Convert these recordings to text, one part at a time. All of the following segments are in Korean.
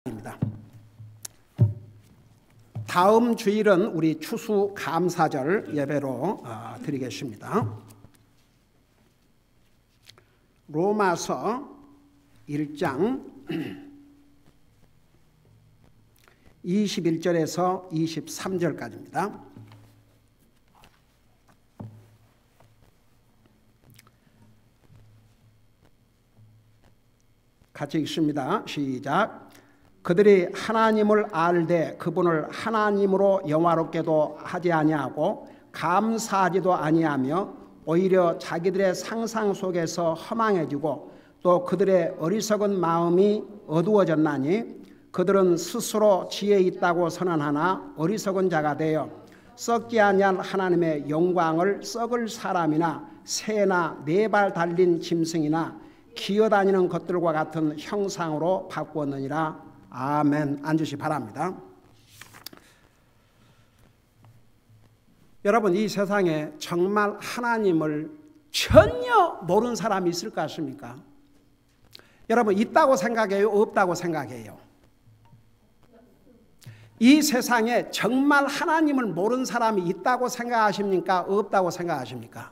입니다. 다음 주일은 우리 추수감사절 예배로 드리겠습니다. 로마서 1장 21절에서 23절까지입니다. 같이 읽습니다. 시작. 그들이 하나님을 알되 그분을 하나님으로 영화롭게도 하지 아니하고 감사하지도 아니하며 오히려 자기들의 상상 속에서 허망해지고 또 그들의 어리석은 마음이 어두워졌나니 그들은 스스로 지혜 있다고 선언하나 어리석은 자가 되어 썩지 아니한 하나님의 영광을 썩을 사람이나 새나 네 발 달린 짐승이나 기어다니는 것들과 같은 형상으로 바꾸었느니라. 아멘. 앉으시 바랍니다. 여러분, 이 세상에 정말 하나님을 전혀 모르는 사람이 있을 것 같습니까? 여러분, 있다고 생각해요? 없다고 생각해요? 이 세상에 정말 하나님을 모르는 사람이 있다고 생각하십니까? 없다고 생각하십니까?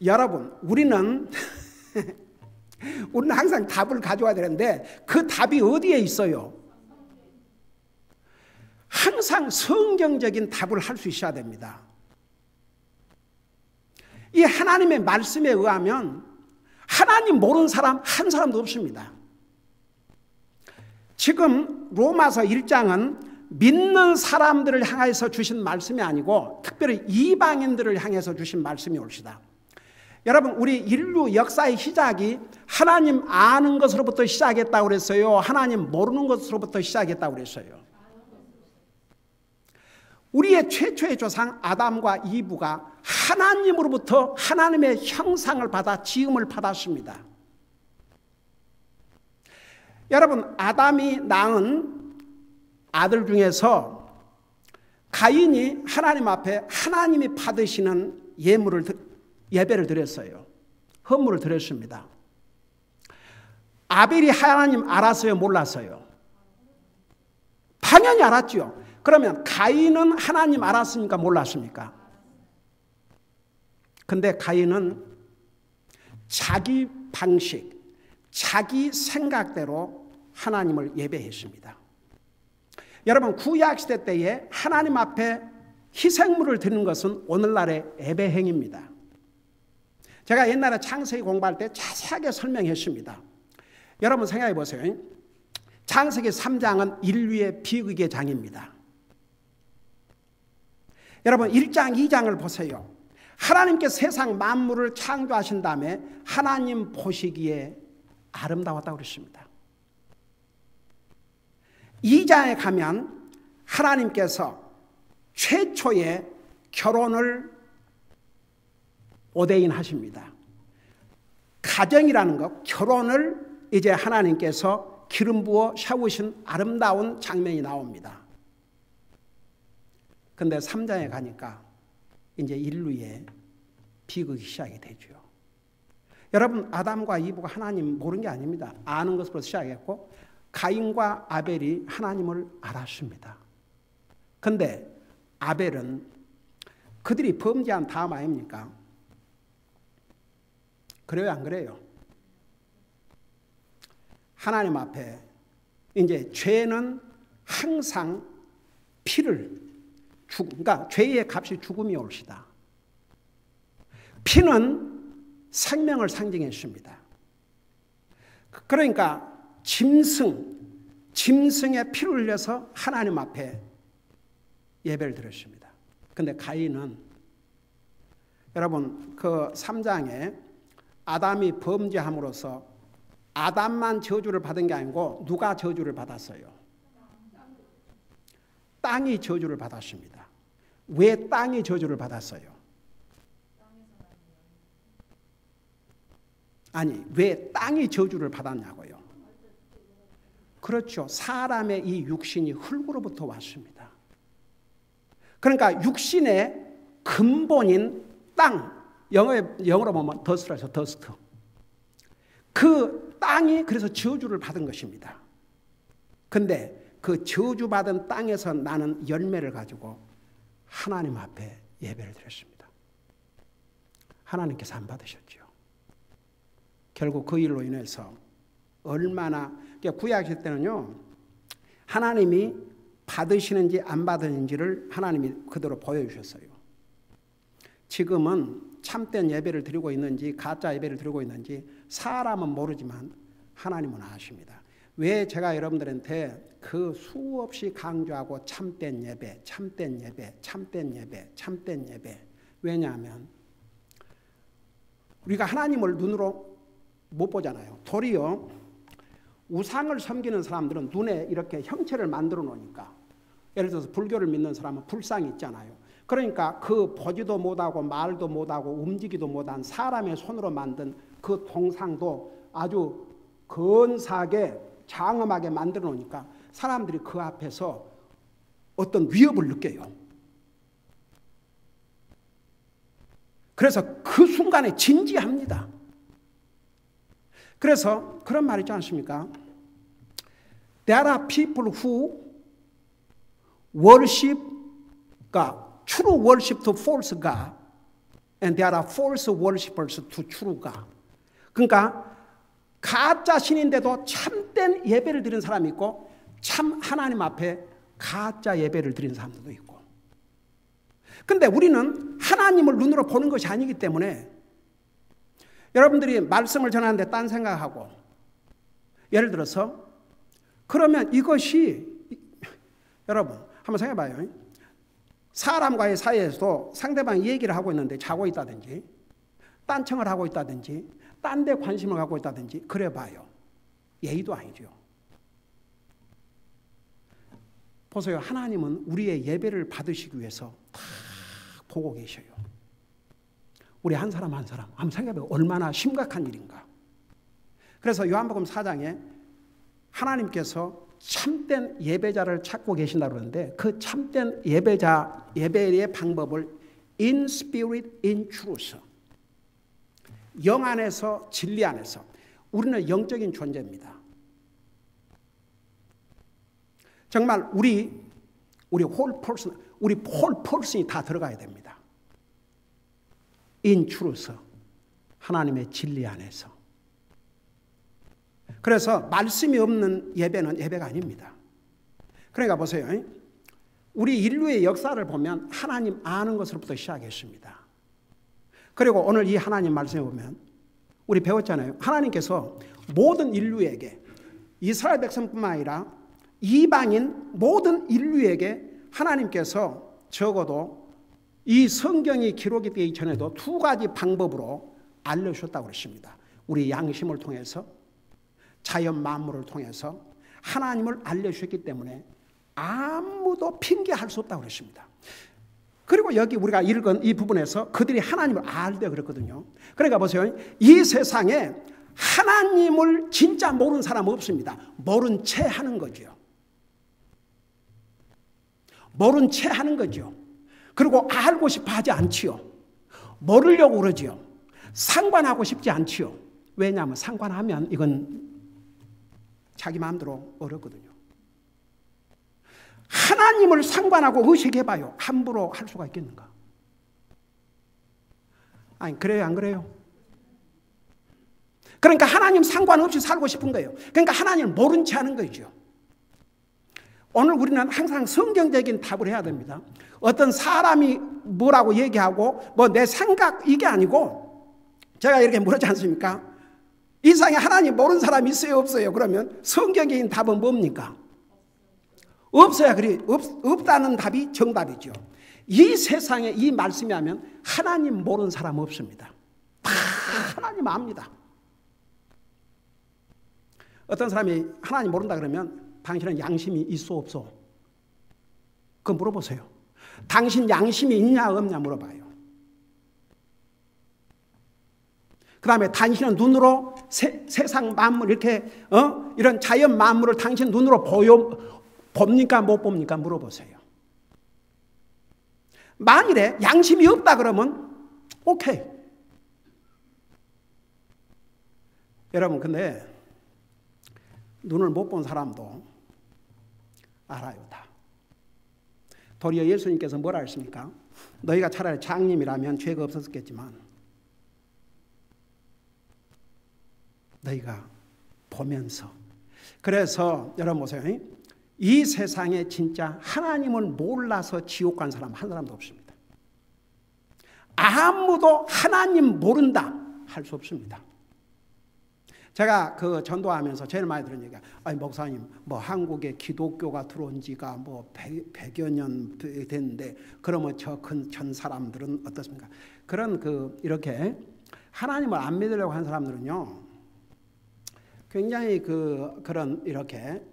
여러분, 우리는 항상 답을 가져와야 되는데 그 답이 어디에 있어요? 항상 성경적인 답을 할 수 있어야 됩니다. 이 하나님의 말씀에 의하면 하나님 모르는 사람 한 사람도 없습니다. 지금 로마서 1장은 믿는 사람들을 향해서 주신 말씀이 아니고 특별히 이방인들을 향해서 주신 말씀이 옳시다. 여러분, 우리 인류 역사의 시작이 하나님 아는 것으로부터 시작했다고 그랬어요? 하나님 모르는 것으로부터 시작했다고 그랬어요? 우리의 최초의 조상 아담과 이브가 하나님으로부터 하나님의 형상을 받아 지음을 받았습니다. 여러분, 아담이 낳은 아들 중에서 가인이 하나님 앞에 하나님이 받으시는 예배를 드렸어요. 헌물을 드렸습니다. 아벨이 하나님 알았어요? 몰랐어요? 당연히 알았죠. 그러면 가인은 하나님 알았습니까? 몰랐습니까? 근데 가인은 자기 방식, 자기 생각대로 하나님을 예배했습니다. 여러분, 구약시대 때에 하나님 앞에 희생물을 드리는 것은 오늘날의 예배 행위입니다. 제가 옛날에 창세기 공부할 때 자세하게 설명했습니다. 여러분 생각해 보세요. 창세기 3장은 인류의 비극의 장입니다. 여러분 1장, 2장을 보세요. 하나님께 세상 만물을 창조하신 다음에 하나님 보시기에 아름다웠다고 그랬습니다. 2장에 가면 하나님께서 최초의 결혼을 오대인 하십니다. 가정이라는 것, 결혼을 이제 하나님께서 기름 부어 세우신 아름다운 장면이 나옵니다. 그런데 3장에 가니까 이제 인류의 비극이 시작이 되죠. 여러분, 아담과 이브가 하나님 모르는 게 아닙니다. 아는 것으로 시작했고 가인과 아벨이 하나님을 알았습니다. 그런데 아벨은 그들이 범죄한 다음 아닙니까? 그래요, 안 그래요? 하나님 앞에 이제 죄는 항상 그러니까 죄의 값이 죽음이 옳시다. 피는 생명을 상징했습니다. 그러니까 짐승의 피를 흘려서 하나님 앞에 예배를 드렸습니다. 그런데 가인은 여러분 그 3장에 아담이 범죄함으로써 아담만 저주를 받은 게 아니고 누가 저주를 받았어요? 땅이 저주를 받았습니다. 왜 땅이 저주를 받았어요? 아니, 왜 땅이 저주를 받았냐고요? 그렇죠. 사람의 이 육신이 흙으로부터 왔습니다. 그러니까 육신의 근본인 땅, 영어로 보면 더스트라서 더스트. 그 땅 땅이 그래서 저주를 받은 것입니다. 근데 그 저주받은 땅에서 나는 열매를 가지고 하나님 앞에 예배를 드렸습니다. 하나님께서 안 받으셨죠. 결국 그 일로 인해서 얼마나, 구약일 때는요, 하나님이 받으시는지 안 받으는지를 하나님이 그대로 보여주셨어요. 지금은 참된 예배를 드리고 있는지 가짜 예배를 드리고 있는지 사람은 모르지만 하나님은 아십니다. 왜 제가 여러분들한테 그 수없이 강조하고 참된 예배, 참된 예배, 참된 예배, 참된 예배. 왜냐하면 우리가 하나님을 눈으로 못 보잖아요. 도리어 우상을 섬기는 사람들은 눈에 이렇게 형체를 만들어 놓으니까, 예를 들어서 불교를 믿는 사람은 불상이 있잖아요. 그러니까 그 보지도 못하고 말도 못하고 움직이도 못한 사람의 손으로 만든 그 동상도 아주 근사하게 장엄하게 만들어 놓으니까 사람들이 그 앞에서 어떤 위협을 느껴요. 그래서 그 순간에 진지합니다. 그래서 그런 말 있지 않습니까? There are people who worship God, true worship to false God, and there are false worshippers to true God. 그러니까 가짜 신인데도 참된 예배를 드리는 사람이 있고 참 하나님 앞에 가짜 예배를 드리는 사람들도 있고. 근데 우리는 하나님을 눈으로 보는 것이 아니기 때문에 여러분들이 말씀을 전하는데 딴 생각하고, 예를 들어서 그러면 이것이, 여러분 한번 생각해봐요. 사람과의 사이에서도 상대방이 얘기를 하고 있는데 자고 있다든지 딴청을 하고 있다든지 딴 데 관심을 갖고 있다든지 그래봐요. 예의도 아니죠. 보세요. 하나님은 우리의 예배를 받으시기 위해서 다 보고 계셔요. 우리 한 사람 한 사람 한번 생각해봐요. 얼마나 심각한 일인가. 그래서 요한복음 4장에 하나님께서 참된 예배자를 찾고 계신다고 그러는데, 그 참된 예배자, 예배의 방법을 in spirit, in truth, 영 안에서 진리 안에서. 우리는 영적인 존재입니다. 정말 우리 whole person, 우리 whole person이 다 들어가야 됩니다. in truth, 하나님의 진리 안에서. 그래서 말씀이 없는 예배는 예배가 아닙니다. 그러니까 보세요. 우리 인류의 역사를 보면 하나님 아는 것으로부터 시작했습니다. 그리고 오늘 이 하나님 말씀에 보면 우리 배웠잖아요. 하나님께서 모든 인류에게, 이스라엘 백성뿐만 아니라 이방인 모든 인류에게 하나님께서 적어도 이 성경이 기록이 되기 전에도 두 가지 방법으로 알려주셨다고 그러십니다. 우리 양심을 통해서, 자연 만물을 통해서 하나님을 알려주셨기 때문에 아무도 핑계할 수 없다고 그러십니다. 그리고 여기 우리가 읽은 이 부분에서 그들이 하나님을 알되 그랬거든요. 그러니까 보세요. 이 세상에 하나님을 진짜 모르는 사람 없습니다. 모른 채 하는 거죠. 모른 채 하는 거죠. 그리고 알고 싶어 하지 않지요. 모르려고 그러지요. 상관하고 싶지 않지요. 왜냐하면 상관하면 이건 자기 마음대로 어렵거든요. 하나님을 상관하고 의식해봐요. 함부로 할 수가 있겠는가? 아니, 그래요, 안 그래요? 그러니까 하나님 상관없이 살고 싶은 거예요. 그러니까 하나님을 모른 채 하는 거죠. 오늘 우리는 항상 성경적인 답을 해야 됩니다. 어떤 사람이 뭐라고 얘기하고 뭐 내 생각 이게 아니고, 제가 이렇게 물었지 않습니까? 이 세상에 하나님 모르는 사람이 있어요, 없어요? 그러면 성경적인 답은 뭡니까? 없어야 그래. 없다는 답이 정답이죠. 이 세상에 이 말씀이 하면 하나님 모르는 사람 없습니다. 다 하나님 압니다. 어떤 사람이 하나님 모른다 그러면 당신은 양심이 있어 없어? 그거 물어보세요. 당신 양심이 있냐 없냐 물어봐요. 그 다음에 당신은 눈으로 세상 만물 이렇게 이런 자연 만물을 당신 눈으로 봅니까 못 봅니까 물어보세요. 만일에 양심이 없다 그러면 오케이. 여러분 근데 눈을 못 본 사람도 알아요 다. 도리어 예수님께서 뭐라 했습니까? 너희가 차라리 장님이라면 죄가 없었겠지만 너희가 보면서. 그래서 여러분 보세요. 이 세상에 진짜 하나님을 몰라서 지옥 간 사람 한 사람도 없습니다. 아무도 하나님 모른다 할 수 없습니다. 제가 그 전도하면서 제일 많이 들은 얘기가, 아니 목사님 뭐 한국에 기독교가 들어온 지가 뭐 100여 년 됐는데 그러면 저 전 사람들은 어떻습니까? 그런 이렇게 하나님을 안 믿으려고 하는 사람들은요, 굉장히 그런 이렇게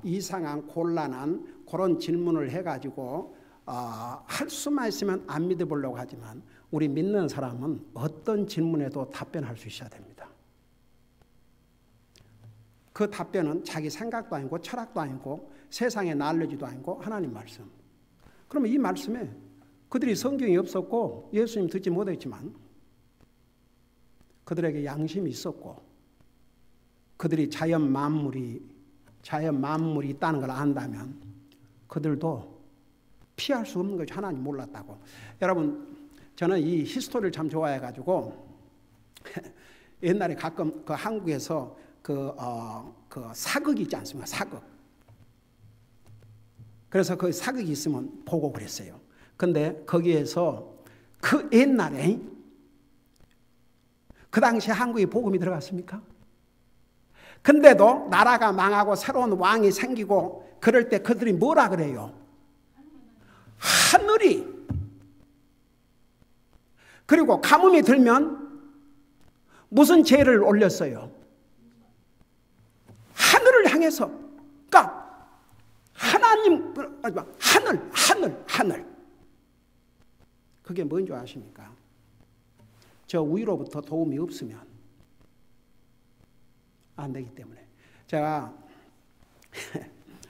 이상한 곤란한 그런 질문을 해가지고 할 수만 있으면 안 믿어보려고 하지만, 우리 믿는 사람은 어떤 질문에도 답변할 수 있어야 됩니다. 그 답변은 자기 생각도 아니고 철학도 아니고 세상의 날려지도 아니고 하나님 말씀. 그러면 이 말씀에 그들이 성경이 없었고 예수님 듣지 못했지만 그들에게 양심이 있었고 그들이 자연 만물이 있다는 걸 안다면 그들도 피할 수 없는 것이 하나님 몰랐다고. 여러분, 저는 이 히스토리를 참 좋아해가지고 옛날에 가끔 그 한국에서 그 사극이 있지 않습니까? 사극. 그래서 그 사극이 있으면 보고 그랬어요. 근데 거기에서 그 옛날에 그 당시에 한국에 복음이 들어갔습니까? 근데도 나라가 망하고 새로운 왕이 생기고 그럴 때 그들이 뭐라 그래요? 하늘이. 그리고 가뭄이 들면 무슨 죄를 올렸어요? 하늘을 향해서. 그러니까 하나님, 하늘. 그게 뭔지 아십니까? 저 위로부터 도움이 없으면 안 되기 때문에. 제가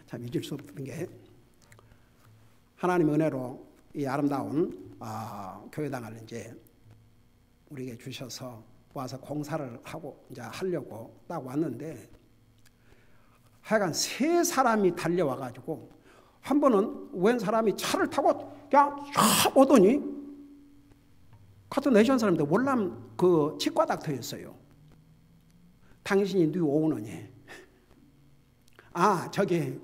참 잊을 수 없는 게, 하나님의 은혜로 이 아름다운 교회당을 이제 우리에게 주셔서 와서 공사를 하고 이제 하려고 딱 왔는데, 하여간 3사람이 달려와가지고 한 번은 웬 사람이 차를 타고 그냥 쫙 오더니 같은 내시원 사람인데 월남 그 치과 닥터였어요. 당신이 누구 오느니? 저기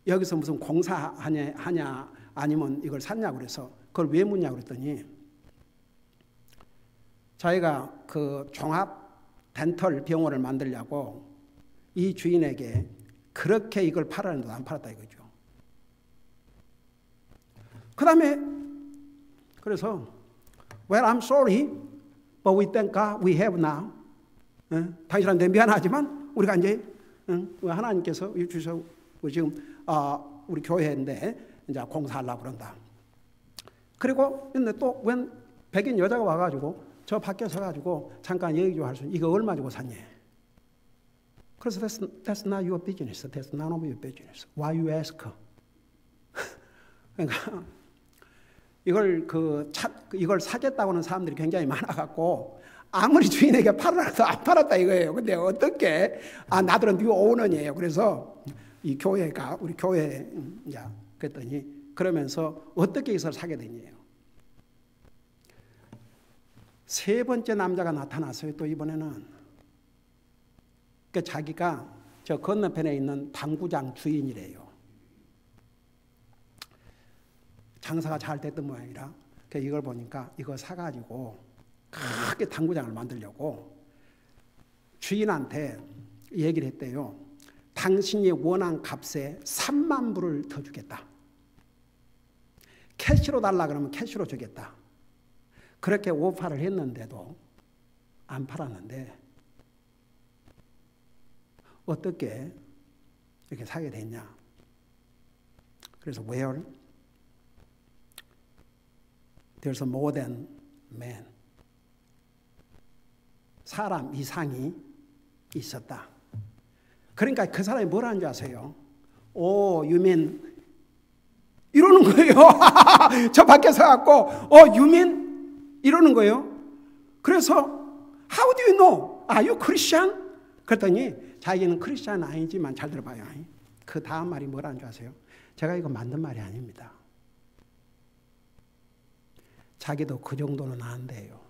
여기서 무슨 공사하냐 아니면 이걸 샀냐 그래서 그걸 왜 묻냐 그랬더니, 자기가 그 종합 덴털 병원을 만들려고 이 주인에게 그렇게 이걸 팔았는데 안 팔았다 이거죠. 그 다음에 그래서 Well, I'm sorry, but we thank God we have now. 당신한테 미안하지만 우리가 이제 하나님께서 주셔서 지금 우리 교회인데 이제 공사하려고 그런다. 그리고 근데 또 웬 백인 여자가 와가지고 저 밖에 서가지고 잠깐 얘기 좀 할 수, 이거 얼마 주고 샀니? 그래서 that's not your business. That's none of your business. Why you ask? 그러니까 이걸 사겠다고 하는 사람들이 굉장히 많아갖고 아무리 주인에게 팔아도 안 팔았다 이거예요. 근데 어떻게 나들은 네 오너니에요. 그래서 이 교회가 우리 교회 이제 그랬더니 그러면서 어떻게 이걸 사게 되냐요. 3번째 남자가 나타났어요. 또 이번에는. 그러니까 자기가 저 건너편에 있는 당구장 주인이래요. 장사가 잘 됐던 모양이라. 그래서 이걸 보니까 이거 사가지고 크게 당구장을 만들려고 주인한테 얘기를 했대요. 당신이 원한 값에 3만 불을 더 주겠다. 캐시로 달라 그러면 캐시로 주겠다. 그렇게 오파를 했는데도 안 팔았는데 어떻게 이렇게 사게 됐냐. 그래서 well, there's more than man. 사람 이상이 있었다. 그러니까 그 사람이 뭐라는 줄 아세요? you mean 이러는 거예요. 저 밖에 서갖고 you mean 이러는 거예요. 그래서 how do you know? Are you Christian? 그랬더니 자기는 크리스찬 아니지만 잘 들어봐요. 그 다음 말이 뭐라는 줄 아세요? 제가 이거 만든 말이 아닙니다. 자기도 그 정도는 안 돼요.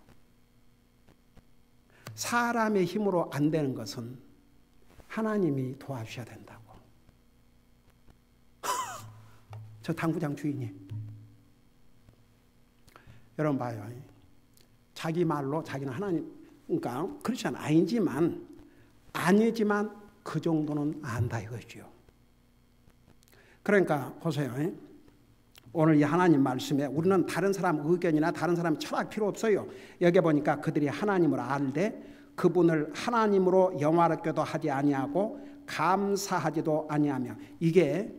사람의 힘으로 안 되는 것은 하나님이 도와주셔야 된다고. 저 당구장 주인이. 여러분 봐요. 자기 말로 자기는 하나님, 그러니까 크리스찬 아니지만 그 정도는 안다 이거죠. 그러니까 보세요. 오늘 이 하나님 말씀에 우리는 다른 사람 의견이나 다른 사람 철학 필요 없어요. 여기 보니까 그들이 하나님을 알되 그분을 하나님으로 영화롭게도 하지 아니하고 감사하지도 아니하며, 이게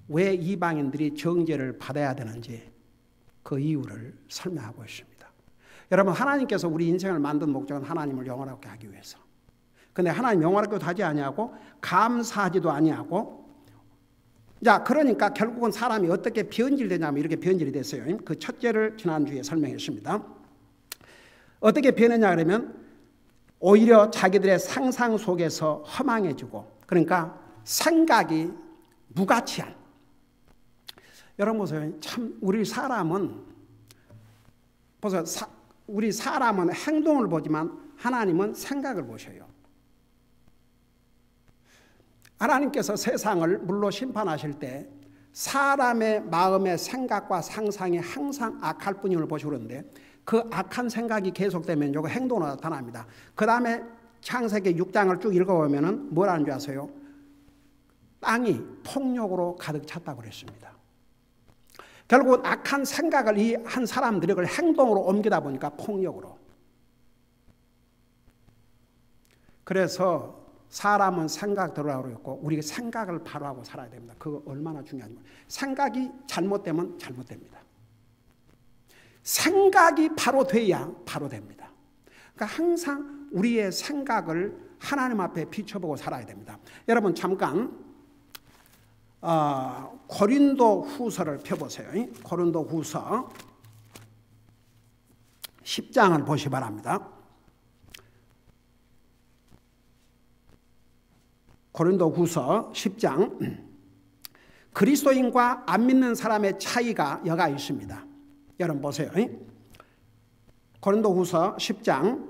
왜 이방인들이 정죄를 받아야 되는지 그 이유를 설명하고 있습니다. 여러분, 하나님께서 우리 인생을 만든 목적은 하나님을 영화롭게 하기 위해서. 근데 하나님 영화롭게도 하지 아니하고 감사하지도 아니하고, 자, 그러니까 결국은 사람이 어떻게 변질되냐면 이렇게 변질이 됐어요. 그 첫째를 지난주에 설명했습니다. 어떻게 변했냐 그러면 오히려 자기들의 상상 속에서 허망해지고, 그러니까 생각이 무가치한. 여러분 보세요. 참 우리 사람은 보세요. 우리 사람은 행동을 보지만 하나님은 생각을 보셔요. 하나님께서 세상을 물로 심판하실 때 사람의 마음의 생각과 상상이 항상 악할 뿐임을 보시고 그러는데, 그 악한 생각이 계속되면 요거 행동으로 나타납니다. 그 다음에 창세기 6장을 쭉 읽어보면 뭐라는 줄 아세요? 땅이 폭력으로 가득 찼다고 그랬습니다. 결국은 악한 생각을 이 한 사람들이 그걸 행동으로 옮기다 보니까 폭력으로. 그래서 사람은 생각대로 그랬고 우리가 생각을 바로 하고 살아야 됩니다. 그거 얼마나 중요한지. 생각이 잘못되면 잘못됩니다. 생각이 바로 돼야 바로 됩니다. 그러니까 항상 우리의 생각을 하나님 앞에 비춰보고 살아야 됩니다. 여러분 잠깐 고린도 후서를 펴보세요. 고린도 후서 10장을 보시 바랍니다. 고린도 후서 10장. 그리스도인과 안 믿는 사람의 차이가 여가 있습니다. 여러분 보세요. 고린도 후서 10장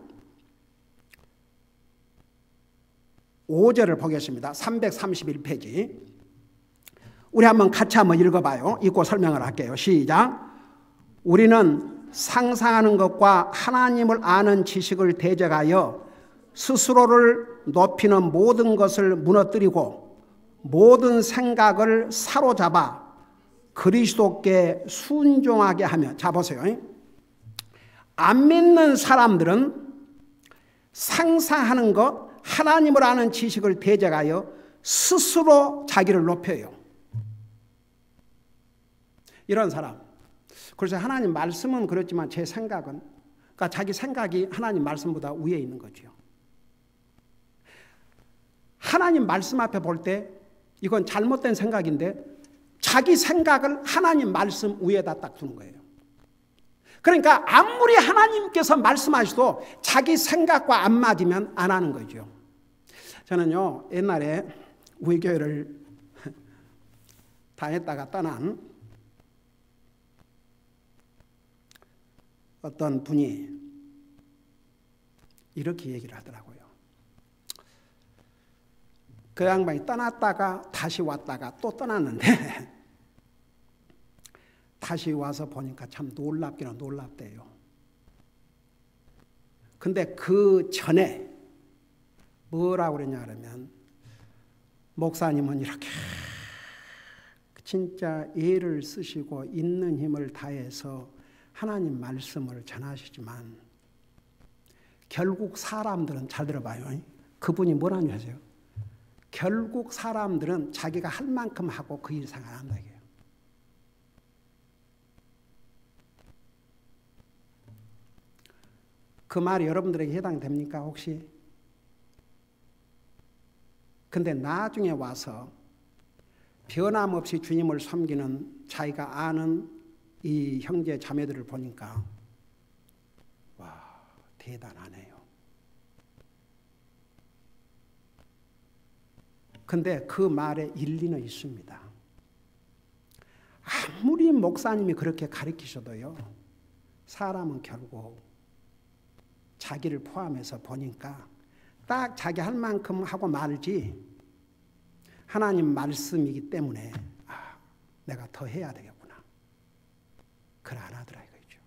5절을 보겠습니다. 331페이지. 우리 한번 같이 한번 읽어봐요. 읽고 설명을 할게요. 시작. 우리는 상상하는 것과 하나님을 아는 지식을 대적하여 스스로를 높이는 모든 것을 무너뜨리고 모든 생각을 사로잡아 그리스도께 순종하게 하며. 자 보세요. 안 믿는 사람들은 상상하는 것, 하나님을 아는 지식을 대적하여 스스로 자기를 높여요. 이런 사람. 그래서 하나님 말씀은 그렇지만 제 생각은, 그러니까 자기 생각이 하나님 말씀보다 위에 있는 거죠. 하나님 말씀 앞에 볼 때 이건 잘못된 생각인데 자기 생각을 하나님 말씀 위에다 딱 두는 거예요. 그러니까 아무리 하나님께서 말씀하셔도 자기 생각과 안 맞으면 안 하는 거죠. 저는요 옛날에 우리 교회를 다녔다가 떠난 어떤 분이 이렇게 얘기를 하더라고요. 그 양반이 떠났다가 다시 왔다가 또 떠났는데 다시 와서 보니까 참 놀랍기는 놀랍대요. 근데 그 전에 뭐라고 그랬냐 그러면, 목사님은 이렇게 진짜 애를 쓰시고 있는 힘을 다해서 하나님 말씀을 전하시지만 결국 사람들은, 잘 들어봐요. 그분이 뭐라는 줄 아세요? 결국 사람들은 자기가 할 만큼 하고 그 이상 안 한다 이게요. 그 말이 여러분들에게 해당됩니까 혹시? 근데 나중에 와서 변함없이 주님을 섬기는 자기가 아는 이 형제 자매들을 보니까 와, 대단하네요. 근데 그 말에 일리는 있습니다. 아무리 목사님이 그렇게 가르치셔도요, 사람은 결국 자기를 포함해서 보니까 딱 자기 할 만큼 하고 말지, 하나님 말씀이기 때문에 내가 더 해야 되겠구나, 그걸 안 하더라 이거죠.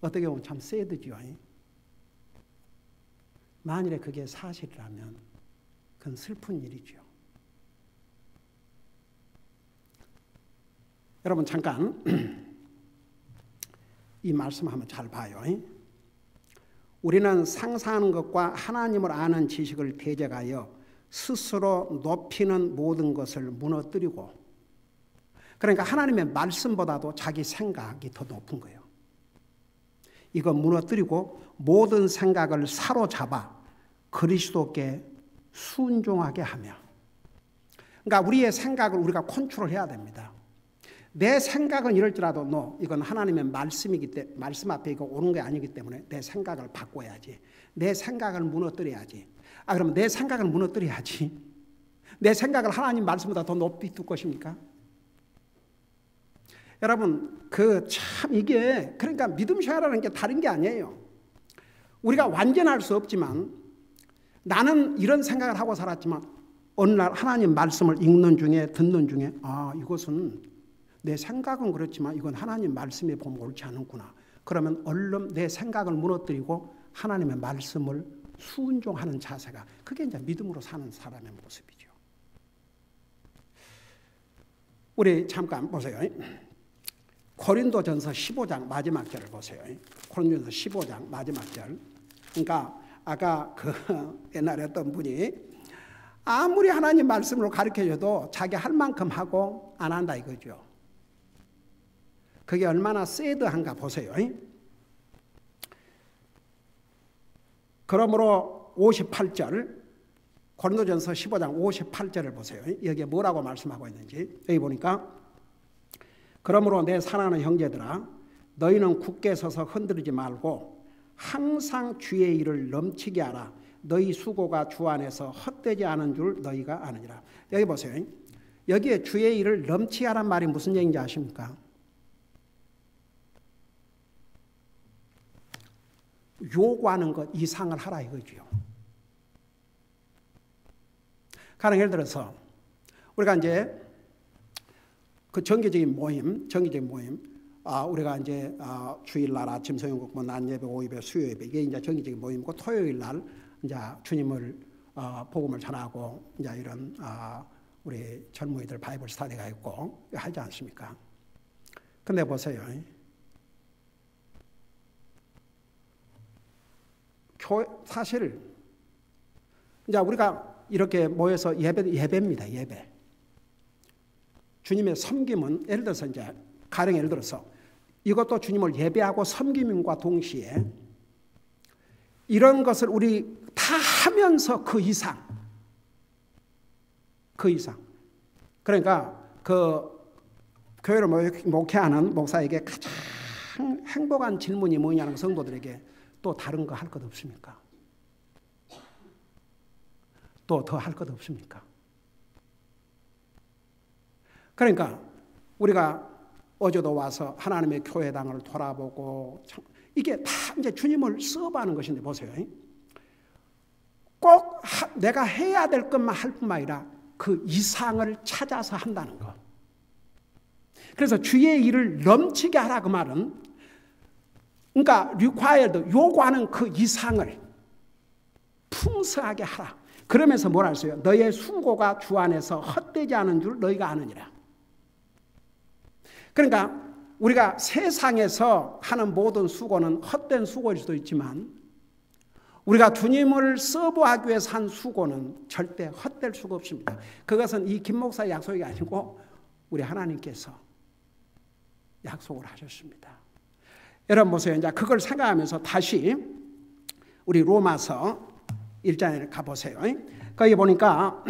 어떻게 보면 참 새드지요. 만일에 그게 사실이라면 그건 슬픈 일이죠. 여러분 잠깐 이 말씀 한번 잘 봐요. 우리는 상상하는 것과 하나님을 아는 지식을 대적하여 스스로 높이는 모든 것을 무너뜨리고, 그러니까 하나님의 말씀보다도 자기 생각이 더 높은 거예요. 이거 무너뜨리고 모든 생각을 사로잡아 그리스도께 순종하게 하며, 그러니까 우리의 생각을 우리가 컨트롤해야 됩니다. 내 생각은 이럴지라도 이건 하나님의 말씀이기 때문에, 말씀 앞에 이거 오는 게 아니기 때문에 내 생각을 바꿔야지. 내 생각을 무너뜨려야지. 그러면 내 생각을 무너뜨려야지. 내 생각을 하나님 말씀보다 더 높이 둘 것입니까? 여러분, 이게, 그러니까 믿음 생활하는 게 다른 게 아니에요. 우리가 완전할 수 없지만, 나는 이런 생각을 하고 살았지만, 어느 날 하나님 말씀을 읽는 중에, 듣는 중에, 이것은 내 생각은 그렇지만 이건 하나님 말씀에 보면 옳지 않구나. 그러면 얼른 내 생각을 무너뜨리고 하나님의 말씀을 순종하는 자세가, 그게 이제 믿음으로 사는 사람의 모습이죠. 우리 잠깐 보세요. 고린도전서 15장 마지막 절을 보세요. 고린도전서 15장 마지막 절. 그러니까 아까 옛날에 어떤 분이 아무리 하나님 말씀으로 가르쳐줘도 자기 할 만큼 하고 안 한다 이거죠. 그게 얼마나 새드한가 보세요. 그러므로 58절, 고린도전서 15장 58절을 보세요. 여기에 뭐라고 말씀하고 있는지. 여기 보니까, 그러므로 내 사랑하는 형제들아, 너희는 굳게 서서 흔들리지 말고 항상 주의 일을 넘치게 하라. 너희 수고가 주 안에서 헛되지 않은 줄 너희가 아느니라. 여기 보세요. 여기에 주의 일을 넘치게 하란 말이 무슨 얘기인지 아십니까? 요구하는 것 이상을 하라 이거죠. 가령 예를 들어서 우리가 이제 그 정기적인 모임, 우리가 이제 주일날 아침 성경공부, 낮 예배, 오후 예배, 수요 예배, 이게 이제 정기적인 모임이고, 토요일 날 이제 주님을 복음을 전하고 이제 이런 우리 젊은이들 바이블 스터디가 있고 하지 않습니까? 근데 보세요. 사실 이제 우리가 이렇게 모여서 예배입니다. 예배. 주님의 섬김은 예를 들어서 이제 가령 예를 들어서 이것도 주님을 예배하고 섬김과 동시에 이런 것을 우리 다 하면서 그 이상 그러니까 그 교회를 목회하는 목사에게 가장 행복한 질문이 뭐냐는 성도들에게 또 다른 거 할 것 없습니까? 또 더 할 것 없습니까? 그러니까 우리가 어제도 와서 하나님의 교회당을 돌아보고 이게 다 이제 주님을 서브하는 것인데 보세요. 꼭 내가 해야 될 것만 할 뿐만 아니라 그 이상을 찾아서 한다는 것. 그래서 주의 일을 넘치게 하라 그 말은, 그러니까 required, 요구하는 그 이상을 풍성하게 하라. 그러면서 뭐라 했어요? 너의 수고가 주 안에서 헛되지 않은 줄 너희가 아느니라. 그러니까 우리가 세상에서 하는 모든 수고는 헛된 수고일 수도 있지만 우리가 주님을 서브하기 위해서 한 수고는 절대 헛될 수가 없습니다. 그것은 이 김 목사의 약속이 아니고 우리 하나님께서 약속을 하셨습니다. 여러분 보세요. 이제 그걸 생각하면서 다시 우리 로마서 1장에 가보세요. 거기 보니까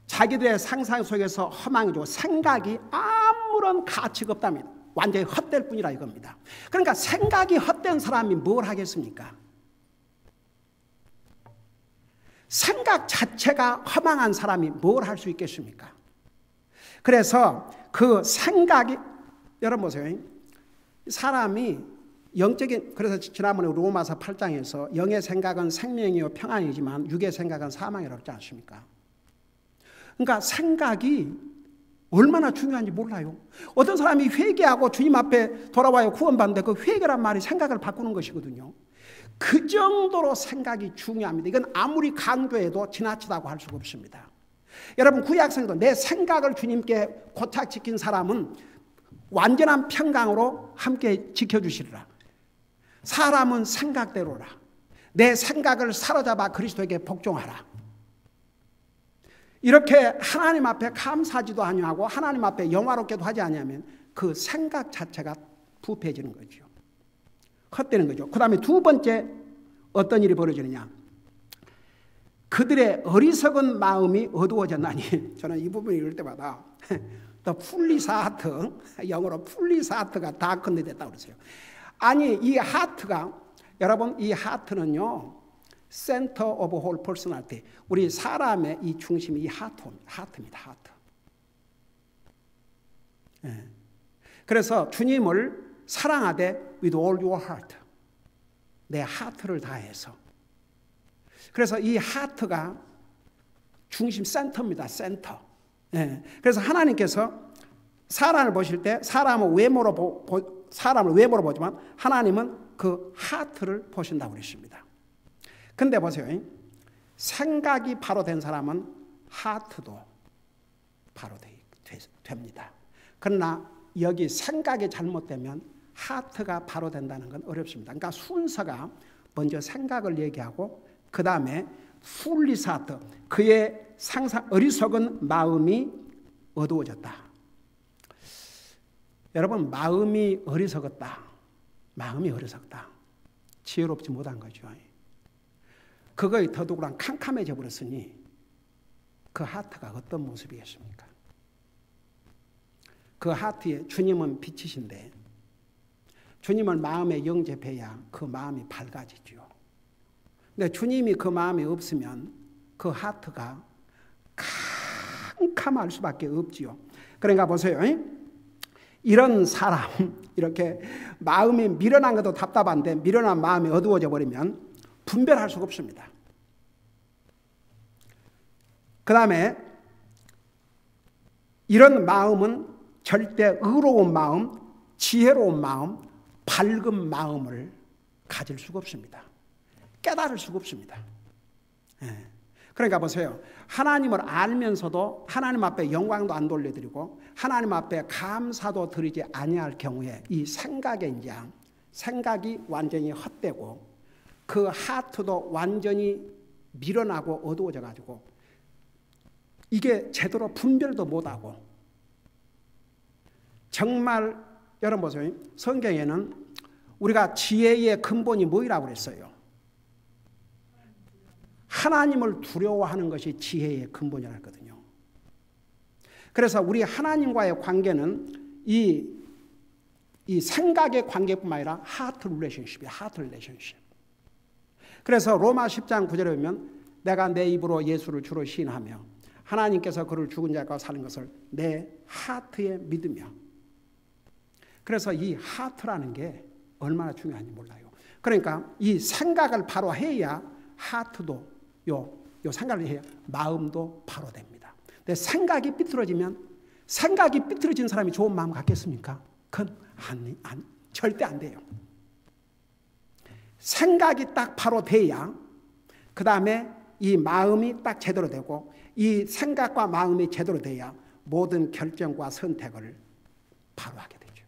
자기들의 상상 속에서 허망해지고 생각이 아무런 가치가 없다면 완전히 헛될 뿐이라 이겁니다. 그러니까 생각이 헛된 사람이 뭘 하겠습니까? 생각 자체가 허망한 사람이 뭘 할 수 있겠습니까? 그래서 그 생각이, 여러분 보세요. 사람이 영적인, 그래서 지난번에 로마서 8장에서 영의 생각은 생명이요 평안이지만 육의 생각은 사망이라고 했지 않습니까? 그러니까 생각이 얼마나 중요한지 몰라요. 어떤 사람이 회개하고 주님 앞에 돌아와요 구원받는데 그 회개란 말이 생각을 바꾸는 것이거든요. 그 정도로 생각이 중요합니다. 이건 아무리 강조해도 지나치다고 할 수가 없습니다. 여러분 구약성에도 내 생각을 주님께 고착시킨 사람은 완전한 평강으로 함께 지켜주시리라. 사람은 생각대로라. 내 생각을 사로잡아 그리스도에게 복종하라. 이렇게 하나님 앞에 감사하지도 아니하고 하나님 앞에 영화롭게도 하지 아니하면 그 생각 자체가 부패해지는 거죠. 헛되는 거죠. 그 다음에 두 번째 어떤 일이 벌어지느냐. 그들의 어리석은 마음이 어두워졌나니. 저는 이 부분을 읽을 때마다 The foolish heart, 영어로 foolish heart가 darkened 됐다고 그러세요. 아니 이 하트가, 여러분 이 하트는요 Center of whole personality, 우리 사람의 이 중심이 이 하트입니다. 하트. 예. 그래서 주님을 사랑하되 with all your heart, 내 하트를 다해서. 그래서 이 하트가 중심 센터입니다. 센터. 예. 그래서 하나님께서 사람을 보실 때 사람을 외모로 보지만 하나님은 그 하트를 보신다고 그랬습니다. 근데 보세요. 생각이 바로 된 사람은 하트도 바로 됩니다. 그러나 여기 생각이 잘못되면 하트가 바로 된다는 건 어렵습니다. 그러니까 순서가 먼저 생각을 얘기하고 그 다음에 foolish heart, 그의 어리석은 마음이 어두워졌다. 여러분 마음이 어리석었다. 마음이 어리석다. 지혜롭지 못한 거죠. 그거에 더더구나 캄캄해져 버렸으니 그 하트가 어떤 모습이겠습니까? 그 하트에 주님은 빛이신데 주님을 마음에 영접해야 그 마음이 밝아지죠. 근데 주님이 그 마음에 없으면 그 하트가 캄캄할 수밖에 없지요. 그러니까 보세요. 이런 사람, 이렇게 마음이 미련한 것도 답답한데 미련한 마음이 어두워져 버리면 분별할 수가 없습니다. 그 다음에 이런 마음은 절대 의로운 마음, 지혜로운 마음, 밝은 마음을 가질 수가 없습니다. 깨달을 수가 없습니다. 그러니까 보세요. 하나님을 알면서도 하나님 앞에 영광도 안 돌려드리고 하나님 앞에 감사도 드리지 아니할 경우에 이 생각의 장, 생각이 완전히 헛되고 그 하트도 완전히 밀어나고 어두워져 가지고 이게 제대로 분별도 못하고, 정말 여러분 보세요. 성경에는 우리가 지혜의 근본이 뭐라고 그랬어요? 하나님을 두려워하는 것이 지혜의 근본이라고 했거든요. 그래서 우리 하나님과의 관계는 이 생각의 관계뿐만 아니라 하트 릴레이션십이에요. 하트 릴레이션십. 그래서 로마 10장 9절에 보면 내가 내 입으로 예수를 주로 시인하며 하나님께서 그를 죽은 자 가운데 살린 것을 내 하트에 믿으며. 그래서 이 하트라는 게 얼마나 중요한지 몰라요. 그러니까 이 생각을 바로 해야 하트도 요 생각을 해야 마음도 바로 됩니다. 근데 생각이 삐뚤어진 사람이 좋은 마음 갖겠습니까? 그건 절대 안 돼요. 생각이 딱 바로 돼야 그 다음에 이 마음이 딱 제대로 되고 이 생각과 마음이 제대로 돼야 모든 결정과 선택을 바로 하게 되죠.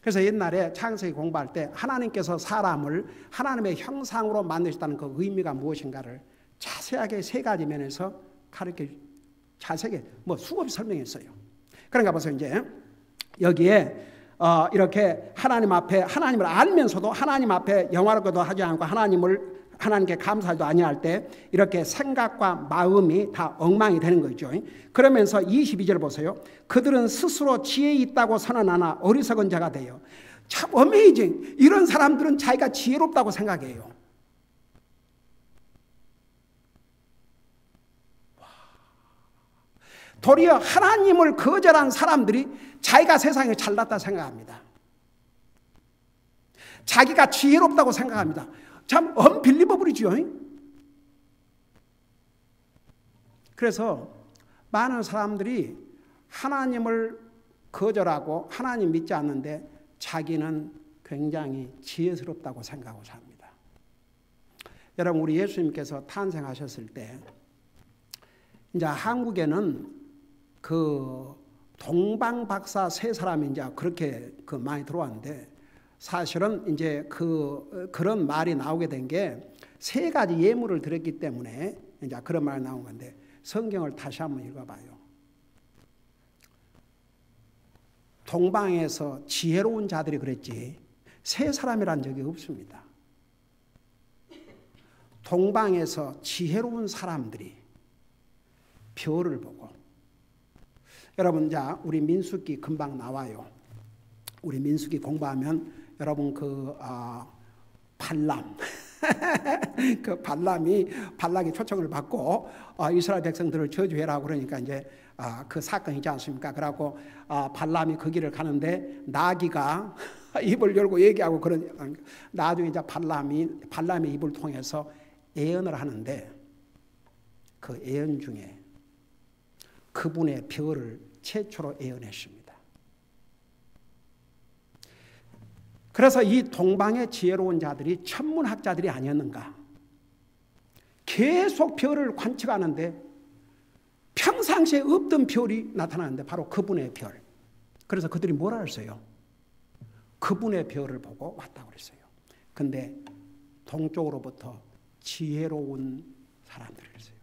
그래서 옛날에 창세기 공부할 때 하나님께서 사람을 하나님의 형상으로 만드셨다는 그 의미가 무엇인가를 자세하게 세 가지 면에서 가르쳐 자세하게 수없이 설명했어요. 그러니까 보세요. 이제 여기에 이렇게 하나님을 알면서도 하나님 앞에 영화롭게도 하지 않고 하나님께 감사도 아니할 때 이렇게 생각과 마음이 다 엉망이 되는 거죠. 그러면서 22절 보세요. 그들은 스스로 지혜 있다고 선언하나 어리석은 자가 돼요. 참 어메이징. 이런 사람들은 자기가 지혜롭다고 생각해요. 도리어 하나님을 거절한 사람들이 자기가 세상에 잘났다 생각합니다. 자기가 지혜롭다고 생각합니다. 참 언빌리버블이죠. 그래서 많은 사람들이 하나님을 거절하고 하나님 믿지 않는데 자기는 굉장히 지혜스럽다고 생각하고 삽니다. 여러분, 우리 예수님께서 탄생하셨을 때 이제 한국에는 그 동방박사 세 사람이 이제 그렇게 많이 들어왔는데, 사실은 이제 그런 말이 나오게 된 게 세 가지 예물을 드렸기 때문에 이제 그런 말이 나온 건데, 성경을 다시 한번 읽어봐요. 동방에서 지혜로운 자들이 그랬지 세 사람이란 적이 없습니다. 동방에서 지혜로운 사람들이 별을 보고, 여러분, 자, 우리 민수기 금방 나와요. 우리 민수기 공부하면 여러분 발람 그 발락이 초청을 받고 이스라엘 백성들을 저주해라고 그러니까 이제 그 사건이 있지 않습니까? 그래갖고 발람이 그 길을 가는데 나귀가 입을 열고 얘기하고 그런, 나중에 이제 발람의 입을 통해서 예언을 하는데 그 예언 중에 그분의 별을 최초로 예언했습니다. 그래서 이 동방의 지혜로운 자들이 천문학자들이 아니었는가? 계속 별을 관측하는데 평상시에 없던 별이 나타나는데 바로 그분의 별. 그래서 그들이 뭐라 했어요? 그분의 별을 보고 왔다고 그랬어요. 근데 동쪽으로부터 지혜로운 사람들을 했어요.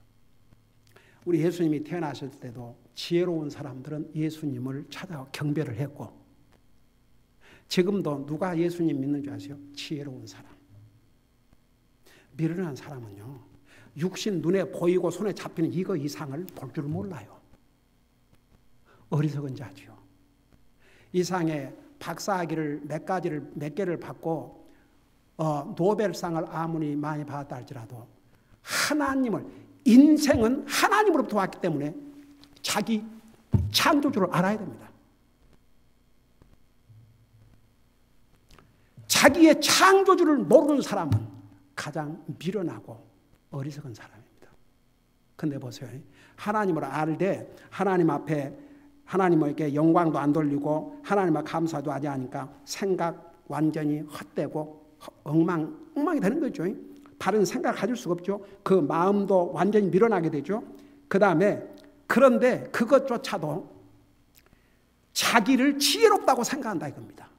우리 예수님이 태어나실 때도 지혜로운 사람들은 예수님을 찾아 경배를 했고, 지금도 누가 예수님 믿는 줄 아세요? 지혜로운 사람. 미련한 사람은요, 육신 눈에 보이고 손에 잡히는 이거 이상을 볼 줄 몰라요. 어리석은 자지요. 이상의 박사학위를 몇 개를 받고 노벨상을 아무리 많이 받았다 할지라도 인생은 하나님으로부터 왔기 때문에 자기 창조주를 알아야 됩니다. 자기의 창조주를 모르는 사람은 가장 미련하고 어리석은 사람입니다. 근데 보세요. 하나님을 알되 하나님 앞에 하나님에게 영광도 안 돌리고 하나님을 감사도 하지 않으니까 생각 완전히 헛되고 엉망이 되는 거죠. 바른 생각 가질 수가 없죠. 그 마음도 완전히 밀어나게 되죠. 그런데 그것조차도 자기를 지혜롭다고 생각한다 이겁니다.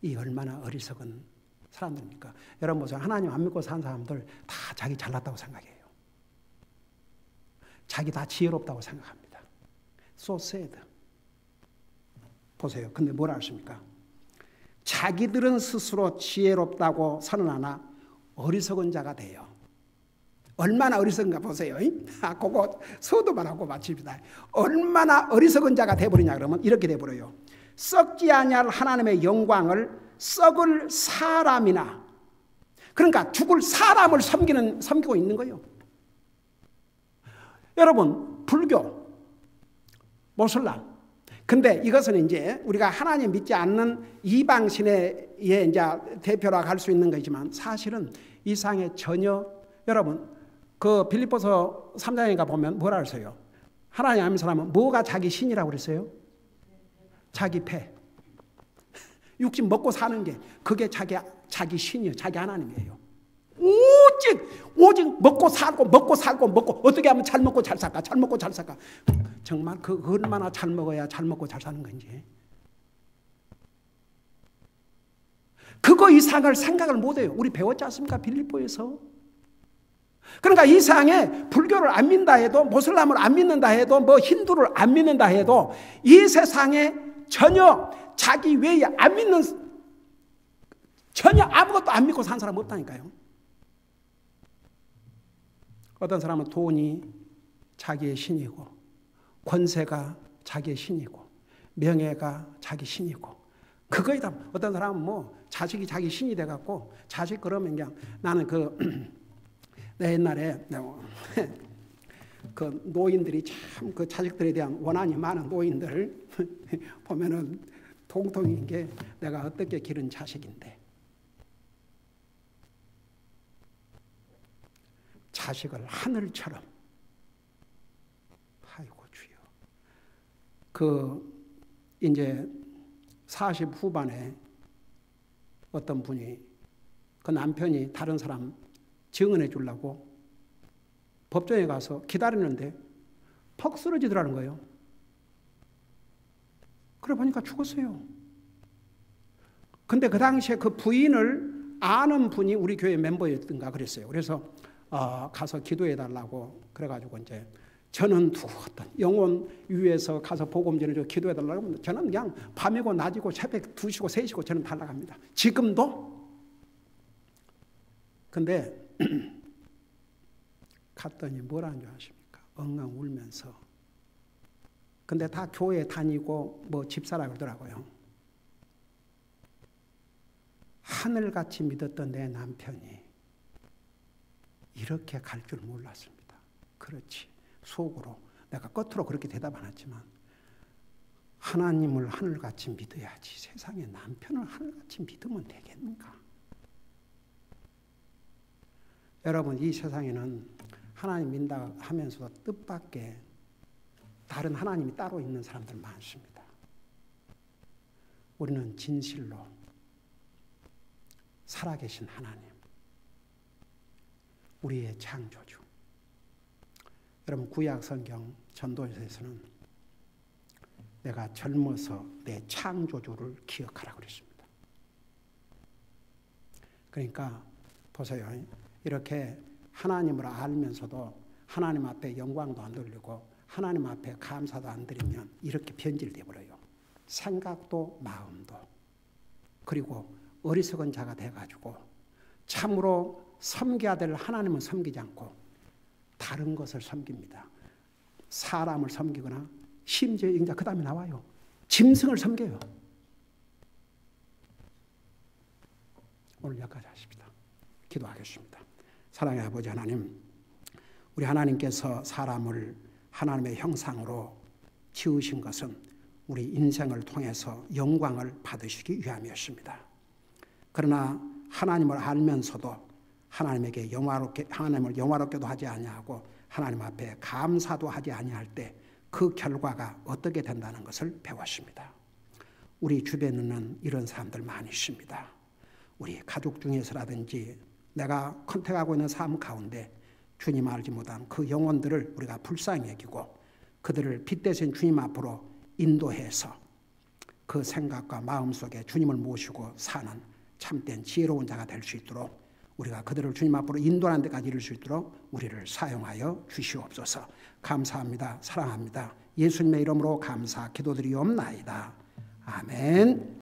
이 얼마나 어리석은 사람들입니까? 여러분 보세요. 하나님 안 믿고 산 사람들 다 자기 잘났다고 생각해요. 자기 다 지혜롭다고 생각합니다. So sad. 보세요. 근데 뭐라 하십니까? 자기들은 스스로 지혜롭다고 선언하나 어리석은 자가 돼요. 얼마나 어리석은가 보세요. 그거 서두만 하고 마칩니다. 얼마나 어리석은 자가 돼버리냐 그러면 이렇게 돼버려요. 썩지 아니할 하나님의 영광을 썩을 사람이나, 그러니까 죽을 사람을 섬기고 있는 거예요. 여러분, 불교, 모슬람. 근데 이것은 이제 우리가 하나님 믿지 않는 이방신의 이제 대표라고 할 수 있는 거지만 사실은 이상에 전혀, 여러분, 그 빌립보서 3장인가 보면 뭐라 했어요? 하나님 아는 사람은 뭐가 자기 신이라고 그랬어요? 자기 배. 육신 먹고 사는 게 그게 자기 신이에요. 자기 하나님이에요. 오직 먹고 살고 어떻게 하면 잘 먹고 잘 살까? 정말 그 얼마나 잘 먹어야 잘 먹고 잘 사는 건지. 그거 이상을 생각을 못해요. 우리 배웠지 않습니까? 빌립보에서. 그러니까 이상에 불교를 안 믿는다 해도, 모슬람을 안 믿는다 해도, 뭐 힌두를 안 믿는다 해도 이 세상에 전혀 자기 외에 안 믿는, 전혀 아무것도 안 믿고 산 사람 없다니까요. 어떤 사람은 돈이 자기의 신이고, 권세가 자기의 신이고, 명예가 자기 신이고, 그거이다. 어떤 사람은 뭐 자식이 자기 신이 돼갖고, 자식 그러면 그냥 나는 내 옛날에 그 노인들이 참 그 자식들에 대한 원한이 많은 노인들 보면은 통통인 게 내가 어떻게 기른 자식인데 자식을 하늘처럼 아이고 주여 그 이제 40 후반에 어떤 분이 그 남편이 다른 사람 증언해 주려고 법정에 가서 기다리는데 퍽 쓰러지더라는 거예요. 그래 보니까 죽었어요. 근데 그 당시에 그 부인을 아는 분이 우리 교회 멤버였던가 그랬어요. 그래서 가서 기도해 달라고 그래가지고 이제 저는 어떤 영혼 위에서 가서 복음 전해주고 기도해 달라고 하면 저는 그냥 밤이고 낮이고 새벽 2시고 3시고 저는 달라갑니다. 지금도. 근데 갔더니 뭐라는 줄 아십니까? 엉엉 울면서. 근데 다 교회 다니고 뭐 집사라 그러더라고요. 하늘같이 믿었던 내 남편이 이렇게 갈 줄 몰랐습니다. 그렇지. 속으로 내가 겉으로 그렇게 대답 안 했지만 하나님을 하늘같이 믿어야지 세상에 남편을 하늘같이 믿으면 되겠는가? 여러분 이 세상에는 하나님 믿는다 하면서도 뜻밖의 다른 하나님이 따로 있는 사람들 많습니다. 우리는 진실로 살아계신 하나님, 우리의 창조주. 여러분 구약 성경 전도서에서는 내가 젊어서 내 창조주를 기억하라 그랬습니다. 그러니까 보세요. 이렇게 하나님을 알면서도 하나님 앞에 영광도 안 돌리고 하나님 앞에 감사도 안 드리면 이렇게 변질돼 버려요. 생각도 마음도. 그리고 어리석은 자가 돼가지고 참으로 섬겨야 될 하나님은 섬기지 않고 다른 것을 섬깁니다. 사람을 섬기거나 심지어 이제 그 다음에 나와요. 짐승을 섬겨요. 오늘 여기까지 하십니다. 기도하겠습니다. 사랑의 아버지 하나님, 우리 하나님께서 사람을 하나님의 형상으로 지으신 것은 우리 인생을 통해서 영광을 받으시기 위함이었습니다. 그러나 하나님을 알면서도 하나님에게 하나님을 영화롭게도 하지 아니하고 하나님 앞에 감사도 하지 아니할 때 그 결과가 어떻게 된다는 것을 배웠습니다. 우리 주변에는 이런 사람들 많이 있습니다. 우리 가족 중에서라든지 내가 컨택하고 있는 삶 가운데 주님 알지 못한 그 영혼들을 우리가 불쌍히 여기고 그들을 빛 대신 주님 앞으로 인도해서 그 생각과 마음속에 주님을 모시고 사는 참된 지혜로운 자가 될 수 있도록 우리가 그들을 주님 앞으로 인도하는 데까지 이룰 수 있도록 우리를 사용하여 주시옵소서. 감사합니다. 사랑합니다. 예수님의 이름으로 감사 기도드리옵나이다. 아멘.